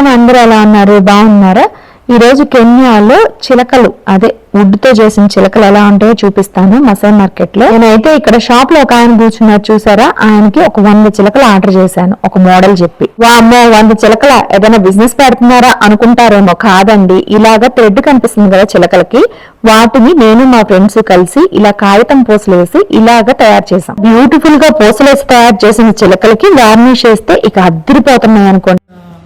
నమస్కారం, అందరూ ఎలా ఉన్నారు? బాగున్నారా? ఈరోజు కెన్యాలో చిలకలు అదే వుడ్ తో చేసిన చిలకలు ఎలా ఉంటాయో చూపిస్తాను. మసాయ్ మార్కెట్ లో నేనైతే ఇక్కడ షాప్ లో ఒక ఆయన కూర్చున్నారు చూసారా, ఆయనకి ఒక 100 చిలకలు ఆర్డర్ చేశాను ఒక మోడల్ చెప్పి. వామ్మో 100 చిలకల, ఏదైనా బిజినెస్ పెడుతున్నారా అనుకుంటారేమో. కాదండి, ఇలాగా థ్రెడ్ కనిపిస్తుంది కదా చిలకలకి, వాటిని నేను మా ఫ్రెండ్స్ కలిసి ఇలా కాగితం పూసలు వేసి ఇలాగ తయారు చేసాం. బ్యూటిఫుల్ గా పూసలేసి తయారు చేసిన చిలకలకి వార్నిష్ వేస్తే ఇక అద్దరిపోతున్నాయి అనుకోండి.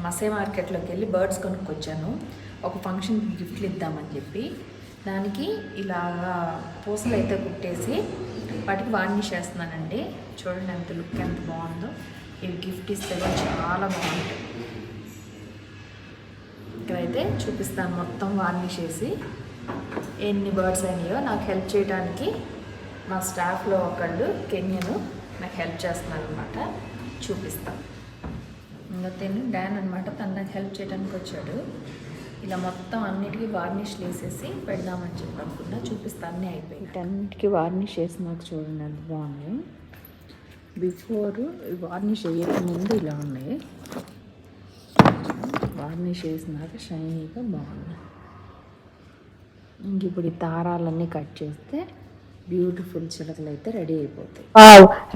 మసాయ్ మార్కెట్లోకి వెళ్ళి బర్డ్స్ కొనుక్కొచ్చాను. ఒక ఫంక్షన్కి గిఫ్ట్లు ఇద్దామని చెప్పి దానికి ఇలాగా పూసలు అయితే కుట్టేసి వాటికి వార్నిష్ చేస్తున్నానండి. చూడండి ఎంత లుక్ ఎంత బాగుందో. ఇవి గిఫ్ట్ ఇస్తే చాలా బాగుంటాయి. ఇక్కడైతే చూపిస్తాను మొత్తం వార్నిష్ చేసి ఎన్ని బర్డ్స్ అయినాయో. నాకు హెల్ప్ చేయడానికి మా స్టాఫ్లో ఒకళ్ళు కెన్యను నాకు హెల్ప్ చేస్తున్నారు అనమాట. చూపిస్తాను. ఇంకా డాన్ అనమాట, తను నాకు హెల్ప్ చేయడానికి వచ్చాడు. ఇలా మొత్తం అన్నిటికీ వార్నిష్ వేసేసి పెడదామని చెప్పి అనుకున్నా. చూపిస్తా, అన్నీ అయిపోయి వీటన్నిటికీ వార్నిష్ వేసి నాకు చూడండి ఎంత బాగుంది. బిఫోర్ వార్నిష్ వేయకముందు ఇలా ఉన్నాయి, వార్నిష్ వేసినాక షైనీగా బాగున్నాయి. ఇంక ఇప్పుడు ఈ దారాలన్నీ కట్ చేస్తే బ్యూటిఫుల్ చిలకలు అయితే రెడీ అయిపోతాయి.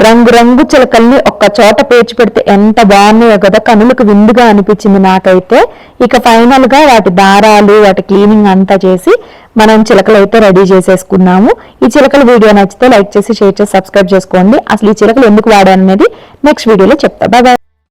రంగు రంగు చిలకల్ని ఒక్క చోట పేర్చి పెడితే ఎంత బాగున్నాయో కదా, కనులకు విందుగా అనిపించింది నాకైతే. ఇక ఫైనల్ గా వాటి దారాలు, వాటి క్లీనింగ్ అంతా చేసి మనం చిలకలు అయితే రెడీ చేసేసుకున్నాము. ఈ చిలకల వీడియో నచ్చితే లైక్ చేసి, షేర్ చేసి, సబ్స్క్రైబ్ చేసుకోండి. అసలు ఈ చిలకలు ఎందుకు వాడాను అనేది నెక్స్ట్ వీడియోలో చెప్తా. Bye bye.